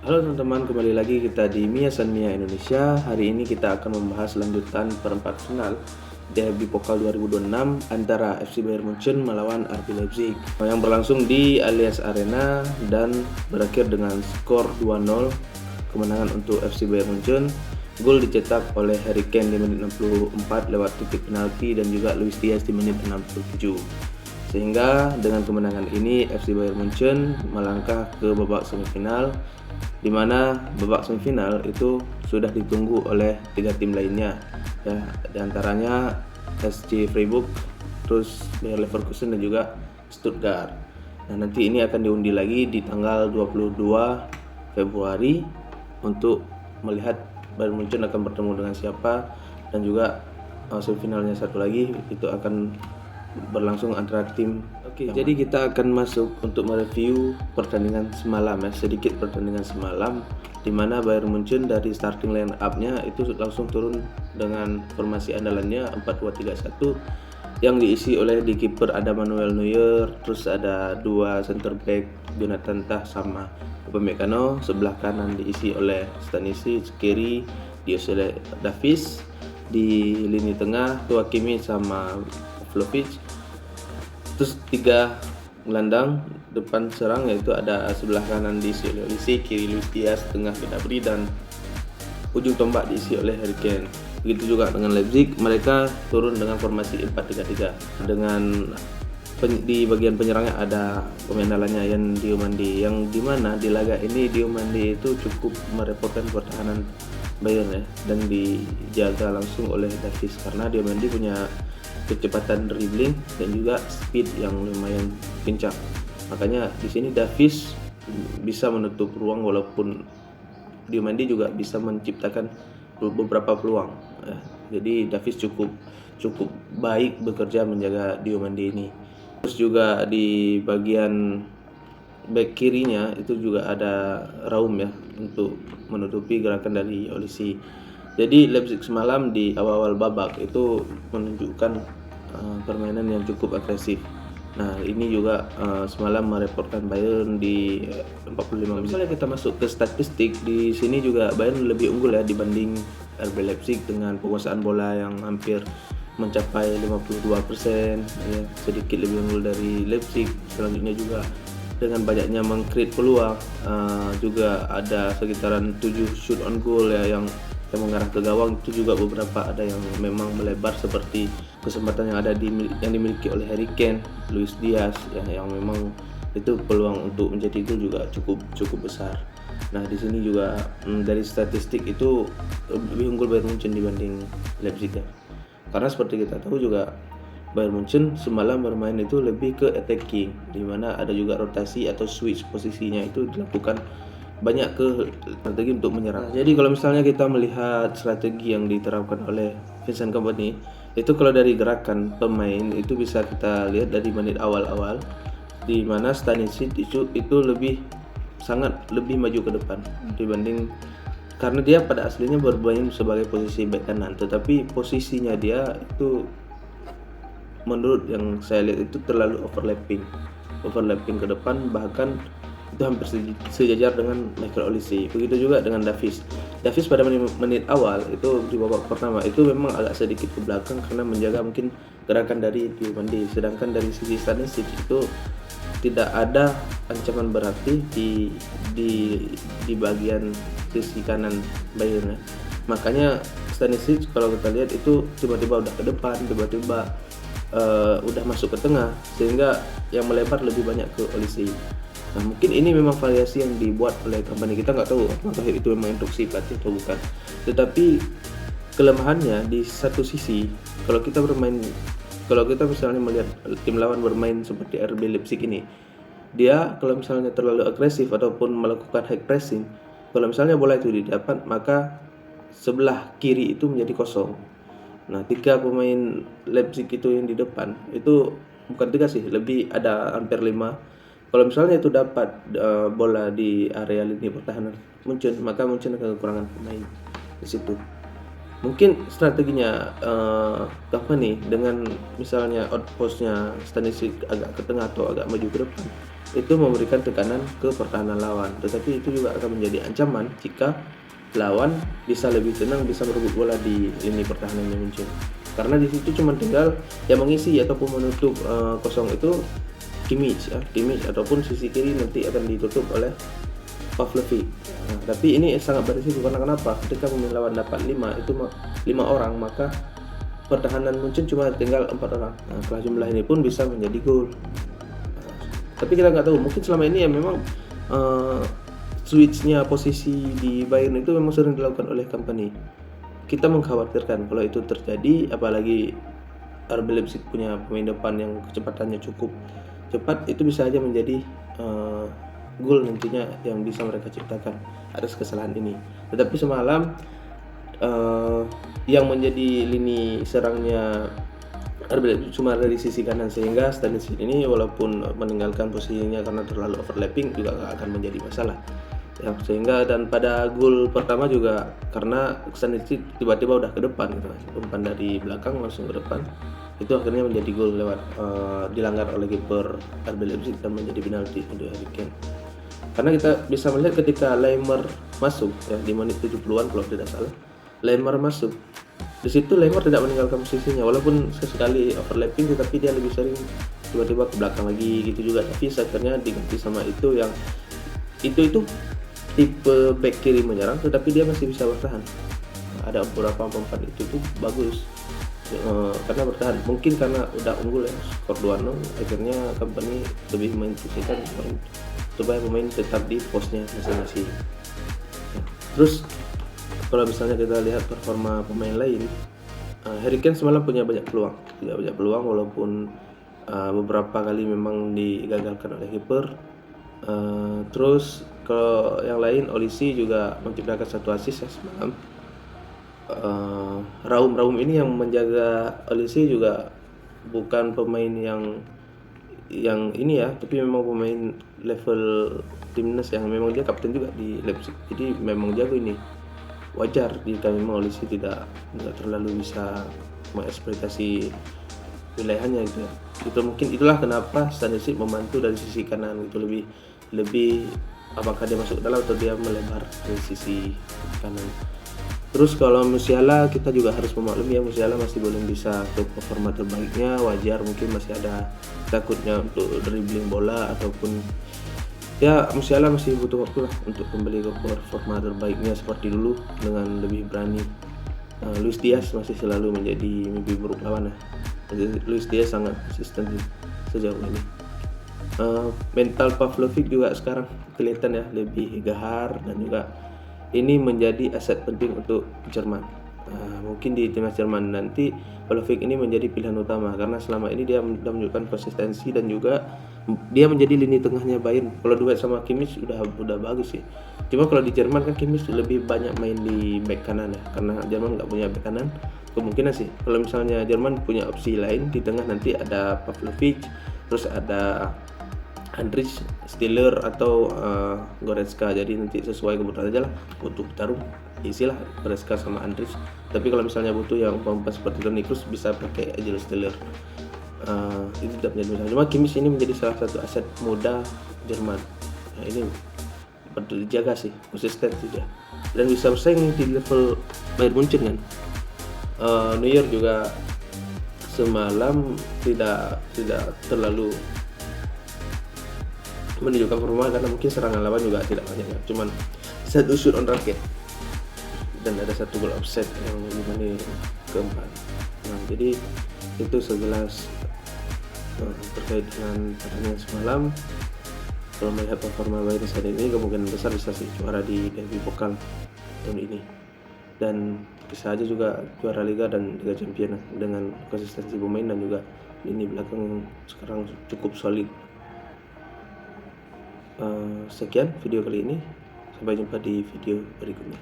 Halo teman-teman, kembali lagi kita di Mia San Mia Indonesia. Hari ini kita akan membahas lanjutan perempat final Derby Pokal 2026 antara FC Bayern Munchen melawan RB Leipzig yang berlangsung di Allianz Arena dan berakhir dengan skor 2-0 kemenangan untuk FC Bayern Munchen. Gol dicetak oleh Harry Kane di menit 64 lewat titik penalti dan juga Luis Diaz di menit 67. Sehingga dengan kemenangan ini FC Bayern Munchen melangkah ke babak semifinal, di mana babak semifinal itu sudah ditunggu oleh 3 tim lainnya, ya, diantaranya SC Freiburg, terus Bayer Leverkusen dan juga Stuttgart. Nah, nanti ini akan diundi lagi di tanggal 22 Februari untuk melihat Bayern Munchen akan bertemu dengan siapa, dan juga semifinalnya satu lagi itu akan berlangsung antara tim. Jadi kita akan masuk untuk mereview pertandingan semalam, ya, sedikit pertandingan semalam, di mana Bayern Munchen dari starting line up-nya itu langsung turun dengan formasi andalannya 4-2-3-1 yang diisi oleh di kiper ada Manuel Neuer, terus ada dua center back Jonathan Tah sama Upamecano, sebelah kanan diisi oleh Stanisic, kiri diisi oleh Davies, di lini tengah Hakimi sama Vlahovic, terus 3 gelandang depan serang, yaitu ada sebelah kanan diisi oleh Olise, kiri Luis Diaz, tengah Gnabry, dan ujung tombak diisi oleh Harry Kane. Begitu juga dengan Leipzig, mereka turun dengan formasi 4-3-3 dengan di bagian penyerangnya ada pemain andalannya Yan Diomande, yang dimana di laga ini Diomande itu cukup merepotkan pertahanan Bayern, ya, dan dijaga langsung oleh Davies karena Diomande punya kecepatan dribbling dan juga speed yang lumayan kencang. Makanya di sini Davies bisa menutup ruang, walaupun Diomande juga bisa menciptakan beberapa peluang. Jadi Davies cukup baik bekerja menjaga Diomande ini. Terus juga di bagian back kirinya itu juga ada Raum, ya, untuk menutupi gerakan dari Olise. Jadi Leipzig semalam di awal-awal babak itu menunjukkan permainan yang cukup agresif. Nah, ini juga semalam merepotkan Bayern di 45 menit. Misalnya kita masuk ke statistik, di sini juga Bayern lebih unggul, ya, dibanding RB Leipzig dengan penguasaan bola yang hampir mencapai 52%, ya, sedikit lebih unggul dari Leipzig. Selanjutnya juga dengan banyaknya meng-create peluang, juga ada sekitaran 7 shoot on goal, ya, yang mengarah ke gawang. Itu juga beberapa ada yang memang melebar, seperti kesempatan yang dimiliki oleh Harry Kane, Luis Diaz, ya, yang memang itu peluang untuk menjadi gol juga cukup besar. Nah, di sini juga dari statistik itu lebih unggul Bayern Munchen dibanding Leipzig, ya. Karena seperti kita tahu juga Bayern Munchen semalam bermain itu lebih ke attacking, di mana ada juga rotasi atau switch posisinya itu dilakukan banyak ke strategi untuk menyerang. Jadi kalau misalnya kita melihat strategi yang diterapkan oleh Vincent Kompany, itu kalau dari gerakan pemain itu bisa kita lihat dari menit awal-awal, di mana Stanisic itu sangat lebih maju ke depan dibanding, karena dia pada aslinya bermain sebagai posisi back kanan, tetapi posisinya dia itu menurut yang saya lihat itu terlalu overlapping ke depan, bahkan itu hampir sejajar dengan Michael Olise. Begitu juga dengan Davies pada menit awal itu di babak pertama itu memang agak sedikit ke belakang karena menjaga mungkin gerakan dari Diomande, sedangkan dari sisi Stanisic itu tidak ada ancaman berarti di bagian sisi kanan Bayern, ya. Makanya Stanisic kalau kita lihat itu tiba-tiba udah ke depan, tiba-tiba udah masuk ke tengah, sehingga yang melebar lebih banyak ke Olise. Nah, mungkin ini memang variasi yang dibuat oleh Kompany, kita nggak tahu apakah itu memang instruksi pelatih atau bukan. Tetapi kelemahannya di satu sisi, kalau kita misalnya melihat tim lawan bermain seperti RB Leipzig ini, dia kalau misalnya terlalu agresif ataupun melakukan high pressing, kalau misalnya bola itu didapat, maka sebelah kiri itu menjadi kosong. Nah, 3 pemain Leipzig itu yang di depan itu bukan 3 sih, lebih ada hampir 5. Kalau misalnya itu dapat bola di area lini pertahanan Munchen, maka Munchen akan kekurangan pemain di situ. Mungkin strateginya Cavani dengan misalnya outpost-nya Stanisic agak ke tengah atau agak maju ke depan, itu memberikan tekanan ke pertahanan lawan. Tetapi itu juga akan menjadi ancaman jika lawan bisa lebih tenang, bisa merebut bola di lini pertahanan yang muncul. Karena di situ cuma tinggal yang mengisi ataupun menutup kosong itu Kimmich ataupun sisi kiri nanti akan ditutup oleh Pavlovic. Nah, tapi ini sangat berisiko karena kenapa? Ketika pemain lawan dapat 5 orang, maka pertahanan Munchen cuma tinggal 4 orang. Nah, setelah jumlah ini pun bisa menjadi gol. Tapi kita nggak tahu, mungkin selama ini ya memang switchnya posisi di Bayern itu memang sering dilakukan oleh Kompany. Kita mengkhawatirkan kalau itu terjadi, apalagi RB Leipzig punya pemain depan yang kecepatannya cukup cepat, itu bisa aja menjadi gol nantinya yang bisa mereka ciptakan atas kesalahan ini. Tetapi semalam yang menjadi lini serangnya RB Leipzig cuma dari sisi kanan, sehingga Stanisic ini walaupun meninggalkan posisinya karena terlalu overlapping juga akan menjadi masalah. Ya, sehingga dan pada gol pertama juga karena Stanisic tiba-tiba udah ke depan gitu, umpan dari belakang langsung ke depan, itu akhirnya menjadi gol lewat dilanggar oleh kiper RB Leipzig dan menjadi penalti untuk Harry Kane. Karena kita bisa melihat ketika Lemar masuk ya di menit 70-an kalau tidak salah, Lemar masuk. Di situ Lemar tidak meninggalkan posisinya walaupun sesekali overlapping, tetapi dia lebih sering tiba-tiba ke belakang lagi gitu juga. Tapi akhirnya diganti sama itu yang itu tipe back kiri menyerang tetapi dia masih bisa bertahan. Ada beberapa umpan itu tuh bagus. Karena bertahan, mungkin karena udah unggul ya skor 2-0, akhirnya Kompany lebih menginstruksikan supaya pemain tetap di posnya masing-masing. Terus kalau misalnya kita lihat performa pemain lain, Harry Kane semalam punya banyak peluang walaupun beberapa kali memang digagalkan oleh kiper. Terus kalau yang lain, Olise juga menciptakan satu assist ya semalam. Raum ini yang menjaga Olise juga bukan pemain yang ini ya, tapi memang pemain level timnas yang memang dia kapten juga di Leipzig, jadi memang jago ini. Wajar jika memang Olise tidak terlalu bisa mengeksploitasi wilayahnya gitu ya. Itu mungkin itulah kenapa Stanisic membantu dari sisi kanan gitu, lebih apakah dia masuk dalam atau dia melebar dari sisi kanan. Terus kalau Musiala, kita juga harus memaklumi ya, Musiala masih belum bisa ke performa terbaiknya. Wajar, mungkin masih ada takutnya untuk dribbling bola ataupun ya Musiala masih butuh waktu lah untuk kembali ke performa terbaiknya seperti dulu dengan lebih berani. Luis Diaz masih selalu menjadi mimpi buruk lawan ya. Luis Diaz sangat konsisten sejauh ini. Mental Pavlovic juga sekarang kelihatan ya lebih gahar, dan juga ini menjadi aset penting untuk Jerman. Mungkin di timnas Jerman nanti Pavlovic ini menjadi pilihan utama karena selama ini dia menunjukkan konsistensi dan juga dia menjadi lini tengahnya Bayern. Kalau duet sama Kimmich udah bagus sih. Cuma kalau di Jerman kan Kimmich lebih banyak main di back kanan ya, karena Jerman nggak punya back kanan. Kemungkinan sih kalau misalnya Jerman punya opsi lain di tengah, nanti ada Pavlovic, terus ada Andrich, Stiller atau Goretzka. Jadi nanti sesuai kebutuhan aja lah untuk bertarung, isilah Goretzka sama Andrich. Tapi kalau misalnya butuh yang umpan seperti Toni Kroos, bisa pakai Angelo Stiller. Itu tidak menjadi masalah. Cuma Kimmich ini menjadi salah satu aset muda Jerman. Nah, ini perlu dijaga sih, konsisten tidak, dan bisa bersaing di level Bayern Munchen kan. Neuer juga semalam tidak terlalu menunjukkan performa karena mungkin serangan lawan juga tidak banyak ya. Cuman satu shoot on target dan ada satu goal offset yang menit keempat. Nah, jadi itu segelas terkait dengan pertandingan semalam. Kalau melihat performa Bayern saat ini, kemungkinan besar bisa sih juara di derby pokal tahun ini, dan bisa aja juga juara Liga dan Liga Champions dengan konsistensi pemain dan juga lini belakang sekarang cukup solid. Sekian video kali ini, sampai jumpa di video berikutnya.